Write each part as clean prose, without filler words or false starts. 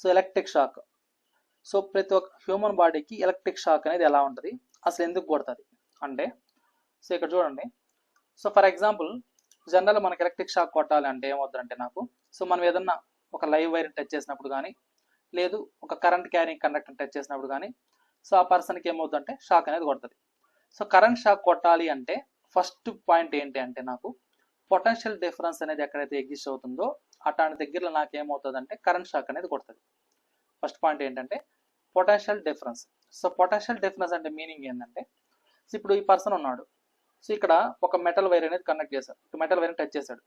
So electric shock. So ప్రతి ఒక్క human బాడీకి ఎలక్ట్రిక్ షాక్ అనేది ఎలా ఉంటుంది, అసలు ఎందుకు కొడుతుంది అంటే, సో ఇక్కడ చూడండి. సో ఫర్ ఎగ్జాంపుల్ జనరల్ మనకి ఎలక్ట్రిక్ షాక్ కొట్టాలి అంటే ఏమవుతుందంటే నాకు, సో మనం ఏదన్నా ఒక లైవ్ వైర్ టచ్ చేసినప్పుడు కానీ, లేదు ఒక కరెంట్ క్యారింగ్ కండక్టర్ టచ్ చేసినప్పుడు కానీ, సో ఆ పర్సన్కి ఏమవుతుందంటే షాక్ అనేది కొడుతుంది. సో కరెంట్ షాక్ కొట్టాలి అంటే ఫస్ట్ పాయింట్ ఏంటి అంటే నాకు పొటెన్షియల్ డిఫరెన్స్ అనేది ఎక్కడైతే ఎగ్జిస్ట్ అవుతుందో అట్లాంటి దగ్గరలో నాకు ఏమవుతుందంటే కరెంట్ షాక్ అనేది కొడుతుంది. ఫస్ట్ పాయింట్ ఏంటంటే potential difference. So potential difference అంటే మీనింగ్ ఏంటంటే, సో ఇప్పుడు ఈ పర్సన్ ఉన్నాడు, సో ఇక్కడ ఒక మెటల్ వైర్ అనేది కనెక్ట్ చేశాడు, మెటల్ వైర్ టచ్ చేశాడు.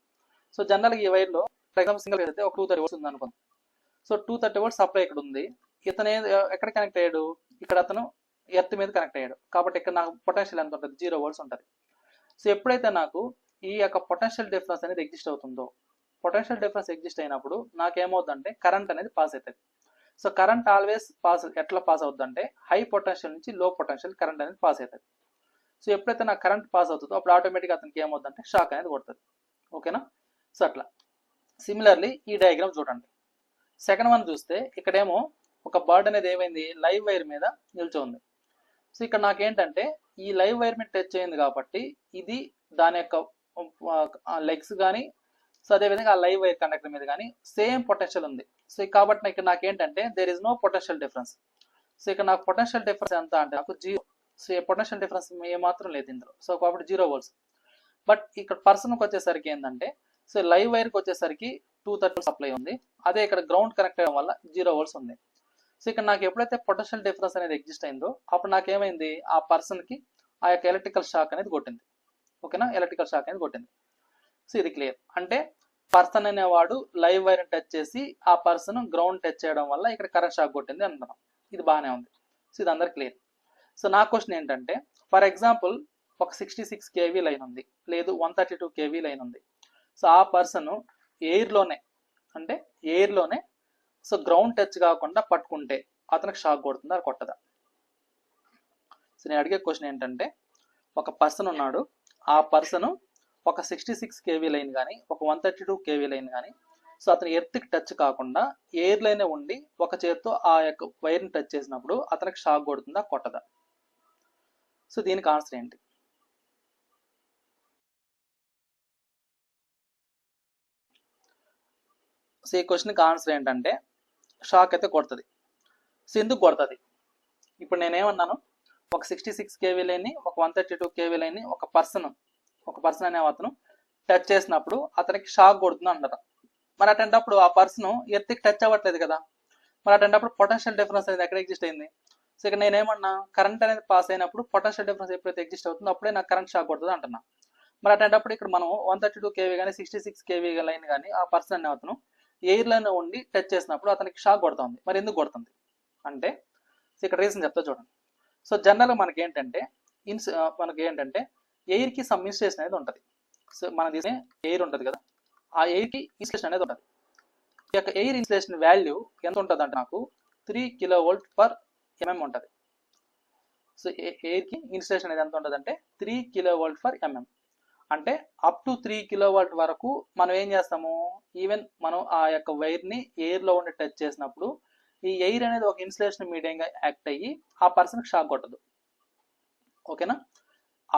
సో జనరల్గా ఈ వైర్లో ఫర్ ఎగ్జాంపుల్ సింగిల్ అయితే ఒక 230 volts ఉంది అనుకుందాం. సో 230 volts సప్లై ఇక్కడ ఉంది, ఇతను ఎక్కడ కనెక్ట్ అయ్యాడు, ఇక్కడ అతను ఎర్త్ మీద కనెక్ట్ అయ్యాడు, కాబట్టి ఇక్కడ నాకు పొటెన్షియల్ ఎంత ఉంటుంది, 0 volts ఉంటుంది. సో ఎప్పుడైతే నాకు ఈ యొక్క పొటెన్షియల్ డిఫరెన్స్ అనేది ఎగ్జిస్ట్ అవుతుందో, పొటెన్షియల్ డిఫరెన్స్ ఎగ్జిస్ట్ అయినప్పుడు నాకేమవుతుందంటే కరెంట్ అనేది పాస్ అవుతుంది. సో కరెంట్ ఆల్వేస్ ఎట్లా పాస్ అవుతుందంటే హై పొటెన్షియల్ నుంచి లో పొటెన్షియల్ కరెంట్ అనేది పాస్ అవుతుంది. సో ఎప్పుడైతే నాకు కరెంట్ పాస్ అవుతుందో అప్పుడు ఆటోమేటిక్గా అతనికి ఏమవుతుందంటే షాక్ అనేది కొడుతుంది. ఓకేనా. సో అట్లా సిమిలర్లీ ఈ డయాగ్రామ్ చూడండి. సెకండ్ వన్ చూస్తే ఇక్కడేమో ఒక బర్డ్ అనేది ఏమైంది, లైవ్ వైర్ మీద నిల్చోంది. సో ఇక్కడ నాకేంటంటే ఈ లైవ్ వైర్ మీద టచ్ అయింది కాబట్టి ఇది దాని యొక్క లెగ్స్ కానీ, సో అదేవిధంగా ఆ లైవ్ వైర్ కండక్టర్ మీద కానీ సేమ్ పొటెన్షియల్ ఉంది. సో కాబట్టి ఇక్కడ నాకేంటంటే there is no potential difference. So ఇక్కడ నాకు పొటెన్షియల్ డిఫరెన్స్ ఎంత అంటే నాకు 0. సో ఈ పొటెన్షియల్ డిఫరెన్స్ ఏమాత్రం లేదు ఇందులో. సో కాబట్టి 0 volts. బట్ ఇక్కడ పర్సన్కి వచ్చేసరికి ఏంటంటే, సో లైవ్ వైర్కి వచ్చేసరికి 230 సప్లై ఉంది, అదే ఇక్కడ గ్రౌండ్ కనెక్ట్ అయ్యడం వల్ల 0 volts ఉంది. సో ఇక్కడ నాకు ఎప్పుడైతే పొటెన్షియల్ డిఫరెన్స్ అనేది ఎగ్జిస్ట్ అయిందో అప్పుడు నాకేమైంది, ఆ పర్సన్కి ఆ యొక్క ఎలక్ట్రికల్ షాక్ అనేది కొట్టింది. ఓకేనా, ఎలక్ట్రికల్ షాక్ అనేది కొట్టింది. సో ఇది క్లియర్. అంటే పర్సన్ అనేవాడు లైవ్ వైర్ టచ్ చేసి ఆ పర్సన్ గ్రౌండ్ టచ్ చేయడం వల్ల ఇక్కడ కరెంట్ షాక్ కొట్టింది అంటున్నాం. ఇది బాగానే ఉంది. సో ఇది అందరు క్లియర్. సో నా క్వశ్చన్ ఏంటంటే, ఫర్ ఎగ్జాంపుల్ ఒక 66 kV లైన్ ఉంది, లేదు 132 kV లైన్ ఉంది. సో ఆ పర్సన్ ఎయిర్లోనే సో గ్రౌండ్ టచ్ కాకుండా పట్టుకుంటే అతనికి షాక్ కొడుతుందా కొట్టదా? సో నేను అడిగే క్వశ్చన్ ఏంటంటే, ఒక పర్సన్ ఉన్నాడు, ఆ పర్సన్ ఒక 66 kV లైన్ కానీ ఒక 132 kV లైన్ కానీ, సో అతను ఎర్త్కి టచ్ కాకుండా ఎయిర్లోనే ఉండి ఒక చేత్తో ఆ యొక్క వైర్ని టచ్ చేసినప్పుడు అతనికి షాక్ కొడుతుందా కొట్టదా? సో దీనికి ఆన్సర్ ఏంటి? సో ఈ క్వశ్చన్కి ఆన్సర్ ఏంటంటే షాక్ అయితే కొడుతుంది. సో ఎందుకు కొడుతుంది? ఇప్పుడు నేనేమన్నాను, ఒక 66 kV లైన్ని ఒక 132 kV లైన్ని ఒక పర్సన్ అనే అతను టచ్ చేసినప్పుడు అతనికి షాక్ కొడుతుంది అంటారు. మరి అటెంటప్పుడు ఆ పర్సన్ ఎర్త్కి టచ్ అవ్వట్లేదు కదా, మరి అటెంటప్పుడు పొటెన్షియల్ డిఫరెన్స్ అనేది ఎక్కడ ఎగ్జిస్ట్ అయింది? సో ఇక్కడ నేనేమన్నా, కరెంట్ అనేది పాస్ అయినప్పుడు పొటెన్షియల్ డిఫరెన్స్ ఎప్పుడైతే ఎగ్జిస్ట్ అవుతుందో అప్పుడే నాకు కరెంట్ షాక్ కొడుతుంది అంటున్నా. మరి అటెంటప్పుడు ఇక్కడ మనం 132 kV కానీ 66 kV లైన్ కానీ ఆ పర్సన్ అనే అతను ఎయిర్లోనే ఉండి టచ్ చేసినప్పుడు అతనికి షాక్ కొడుతుంది. మరి ఎందుకు కొడుతుంది అంటే, సో ఇక్కడ రీజన్ చెప్తా చూడండి. సో జనరల్గా మనకి ఏంటంటే ఎయిర్కి సమ్ ఇన్సులేషన్ అనేది ఉంటుంది. సో మన తీసే ఎయిర్ ఉంటుంది కదా, ఆ ఎయిర్కి ఇన్సులేషన్ అనేది ఉంటుంది. ఈ యొక్క ఎయిర్ ఇన్సులేషన్ వాల్యూ ఎంత ఉంటుంది అంటే నాకు 3 kV/mm ఉంటుంది. సో ఎయిర్కి ఇన్సులేషన్ అనేది ఎంత ఉంటుంది అంటే 3 kV/mm. అంటే అప్ టు 3 kV వరకు మనం ఏం చేస్తాము, ఈవెన్ మనం ఆ యొక్క వైర్ని ఎయిర్లో ఉండి టచ్ చేసినప్పుడు ఈ ఎయిర్ అనేది ఒక ఇన్సులేషన్ మీడియంగా యాక్ట్ అయ్యి ఆ పర్సన్కి షాక్ కొట్టదు. ఓకేనా.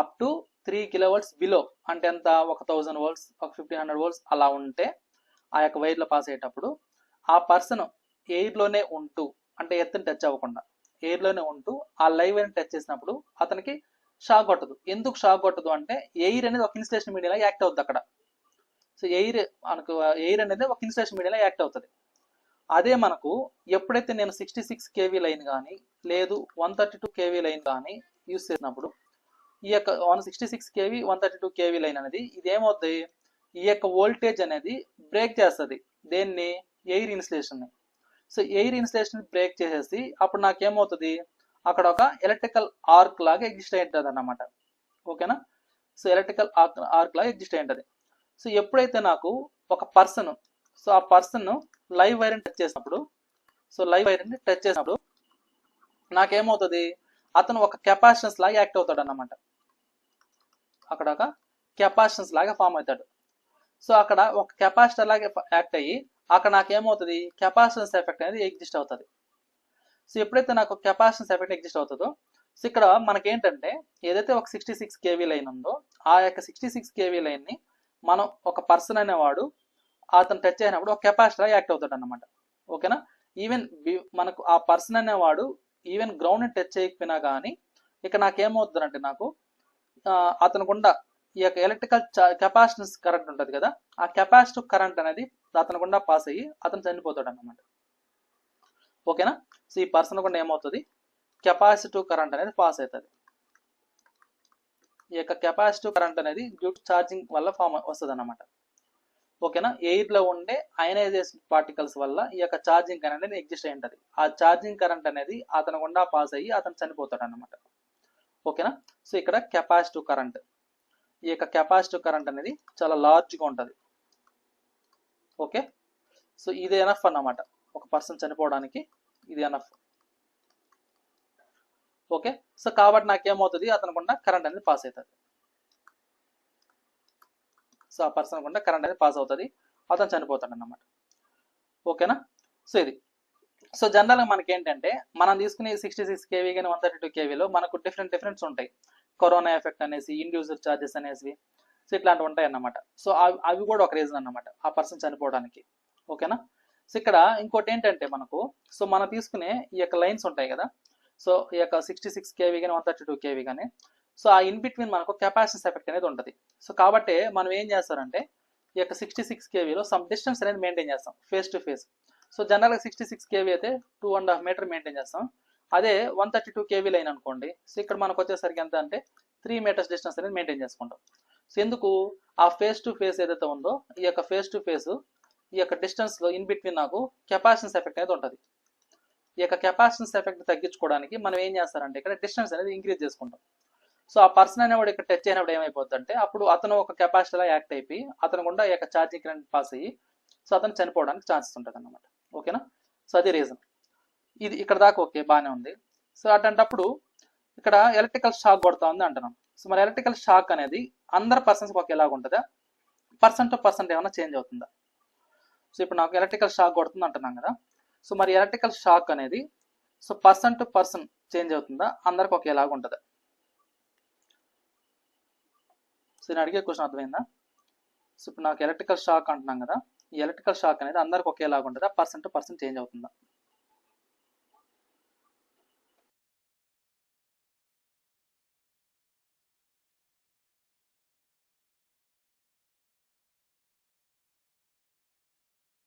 అప్ టు 3 kV బిలో అంటే ఎంత, 1000 volts, ఒక 1500 volts అలా ఉంటే ఆ యొక్క వైర్లో పాస్ అయ్యేటప్పుడు ఆ పర్సన్ ఎయిర్లోనే ఉంటూ, అంటే ఎర్త్ని టచ్ అవ్వకుండా ఎయిర్లోనే ఉంటూ ఆ లైవ్ వైర్ని టచ్ చేసినప్పుడు అతనికి షాక్ కొట్టదు. ఎందుకు షాక్ కొట్టదు అంటే ఎయిర్ అనేది ఒక ఇన్సులేషన్ మీడియాలో యాక్ట్ అవుతుంది అక్కడ. సో ఎయిర్ అనేది ఒక ఇన్సులేషన్ మీడియాలో యాక్ట్ అవుతుంది. అదే మనకు ఎప్పుడైతే నేను 66 kV లైన్ కానీ లేదు 132 kV లైన్ కానీ యూజ్ చేసినప్పుడు ఈ యొక్క 166 kV 132 kV లైన్ అనేది ఇది ఏమవుతుంది, ఈ యొక్క వోల్టేజ్ అనేది బ్రేక్ చేస్తుంది దేన్ని, ఎయిర్ ఇన్సులేషన్ని. సో ఎయిర్ ఇన్సులేషన్ బ్రేక్ చేసేసి అప్పుడు నాకేమవుతుంది, అక్కడ ఒక ఎలక్ట్రికల్ ఆర్క్ లాగా ఎగ్జిస్ట్ అయి ఉంటుంది అన్నమాట. ఓకేనా. సో ఎలక్ట్రికల్ ఆర్క్ లాగా ఎగ్జిస్ట్ అయి ఉంటుంది. సో ఎప్పుడైతే నాకు ఒక పర్సన్, సో ఆ పర్సన్ లైవ్ వైర్ని టచ్ చేసినప్పుడు నాకేమవుతుంది, అతను ఒక కెపాసిటెన్స్ లాగా యాక్ట్ అవుతాడు అన్నమాట. అక్కడ ఒక కెపాసిటెన్స్ లాగా ఫామ్ అవుతాడు. సో అక్కడ ఒక కెపాసిటర్ లాగా యాక్ట్ అయ్యి అక్కడ నాకు ఏమవుతుంది, కెపాసిటెన్స్ ఎఫెక్ట్ అనేది ఎగ్జిస్ట్ అవుతుంది. సో ఎప్పుడైతే నాకు కెపాసిటెన్స్ ఎఫెక్ట్ ఎగ్జిస్ట్ అవుతుందో, సో ఇక్కడ మనకేంటంటే ఏదైతే ఒక 66 కేవీ లైన్ ఉందో ఆ యొక్క 66 కేవీ లైన్ని మనం ఒక పర్సన్ అనేవాడు అతను టచ్ అయినప్పుడు ఒక కెపాసిటర్ యాక్ట్ అవుతాడు అన్నమాట. ఓకేనా. ఈవెన్ మనకు ఆ పర్సన్ అనేవాడు ఈవెన్ గ్రౌండ్ టచ్ చేయకపోయినా కానీ ఇక్కడ నాకేమవుతుందంటే నాకు అతను గుండా ఈ యొక్క ఎలక్ట్రికల్ కెపాసిటెన్స్ కరెంట్ ఉంటుంది కదా, ఆ కెపాసిటివ్ కరెంట్ అనేది అతను గుండా పాస్ అయ్యి అతను చనిపోతాడు అన్నమాట. ఓకేనా. సో ఈ పర్సన్ గుండా ఏమవుతుంది, కెపాసిటివ్ కరెంట్ అనేది పాస్ అవుతుంది. ఈ యొక్క కెపాసిటివ్ కరెంట్ అనేది డ్యూ టు ఛార్జింగ్ వల్ల ఫామ్ వస్తుంది అన్నమాట. ఓకేనా. ఎయిర్ లో ఉండే అయనైజేషన్ పార్టికల్స్ వల్ల ఈ యొక్క ఛార్జింగ్ కరెంట్ అనేది ఎగ్జిస్ట్ అయి ఉంటుంది. ఆ ఛార్జింగ్ కరెంట్ అనేది అతను గుండా పాస్ అయ్యి అతను చనిపోతాడు అన్నమాట. ఓకేనా. సో ఇక్కడ కెపాసిటివ్ కరెంట్, ఈ యొక్క కెపాసిటివ్ కరెంట్ అనేది చాలా లార్జ్గా ఉంటుంది. ఓకే. సో ఇది ఎనఫ్ అన్నమాట, ఒక పర్సన్ చనిపోవడానికి ఇది ఎనఫ్. ఓకే. సో కాబట్టి నాకేమవుతుంది, అతను గుండా కరెంట్ అనేది పాస్ అవుతుంది. సో ఆ పర్సన్ గుండా కరెంట్ అనేది పాస్ అవుతుంది, అతను చనిపోతాడు అన్నమాట. ఓకేనా. సో ఇది సో జనరల్గా మనకి ఏంటంటే మనం తీసుకునే 66 కేవీ కానీ 132 కేవీలో మనకు డిఫరెంట్స్ ఉంటాయి. కరోనా ఎఫెక్ట్ అనేసి, ఇండ్యూసర్ ఛార్జెస్ అనేసి, సో ఇట్లాంటివి ఉంటాయి అన్నమాట. సో అవి కూడా ఒక రీజన్ అన్నమాట ఆ పర్సన్ చనిపోవడానికి. ఓకేనా. సో ఇక్కడ ఇంకోటి ఏంటంటే మనకు, సో మనం తీసుకునే ఈ యొక్క లైన్స్ ఉంటాయి కదా, సో ఈ యొక్క 66 కేవీ కానీ 132 కేవీ కానీ, సో ఆ ఇన్ బిట్వీన్ మనకు కెపాసిటెన్స్ ఎఫెక్ట్ అనేది ఉంటుంది. సో కాబట్టి మనం ఏం చేస్తారంటే ఈ యొక్క 66 కేవీలో సమ్ డిస్టెన్స్ అనేది మెయింటైన్ చేస్తాం ఫేస్ టు ఫేస్. సో జనరల్గా 66 కేవీ అయితే 2.5 మీటర్ మెయింటైన్ చేస్తాం. అదే 132 కేవీ లైన్ అనుకోండి, సో ఇక్కడ మనకు వచ్చేసరికి ఎంత అంటే 3 మీటర్స్ డిస్టెన్స్ అనేది మెయింటైన్ చేసుకుంటాం. సో ఎందుకు, ఆ ఫేస్ టు ఫేస్ ఏదైతే ఉందో ఈ యొక్క ఫేస్ టు ఫేస్ ఈ యొక్క డిస్టెన్స్లో ఇన్ బిట్వీన్ నాకు కెపాసిటెన్స్ ఎఫెక్ట్ అనేది ఉంటుంది. ఈ యొక్క కెపాసిటెన్స్ ఎఫెక్ట్ తగ్గించుకోవడానికి మనం ఏం చేస్తారంటే ఇక్కడ డిస్టెన్స్ అనేది ఇంక్రీజ్ చేసుకుంటాం. సో ఆ పర్సన్ అనేవాడు ఇక్కడ టచ్ అయినప్పుడు ఏమైపోద్ది అంటే అప్పుడు అతను ఒక కెపాసిటీలా యాక్ట్ అయిపోయి అతను కూడా ఈ యొక్క ఛార్జింగ్ కరెంట్ పాస్ అయ్యి సో అతను చనిపోవడానికి ఛాన్సెస్ ఉంటుంది అన్నమాట. ఓకేనా. సో అది రీజన్. ఇది ఇక్కడ దాకా ఓకే, బాగానే ఉంది. సో అట్లాంటప్పుడు ఇక్కడ ఎలక్ట్రికల్ షాక్ కొడతా ఉంది అంటున్నాం. సో మరి ఎలక్ట్రికల్ షాక్ అనేది అందరు పర్సన్స్కి ఒకేలాగా ఉంటుందా, పర్సన్ టు పర్సన్ ఏమైనా చేంజ్ అవుతుందా? సో ఇప్పుడు నాకు ఎలక్ట్రికల్ షాక్ కొడుతుంది అంటున్నాం కదా, సో మరి ఎలక్ట్రికల్ షాక్ అనేది so person to person change అవుతుందా, అందరికి ఒకేలాగా ఉంటుందా? సో నేను అడిగే క్వశ్చన్ అర్థమైందా? సో ఇప్పుడు నాకు ఎలక్ట్రికల్ షాక్ అంటున్నాం కదా, ఈ ఎలక్ట్రికల్ షాక్ అనేది అందరికి ఒకేలాగా ఉంటుందా, పర్సన్ టు పర్సన్ చేంజ్ అవుతుందా?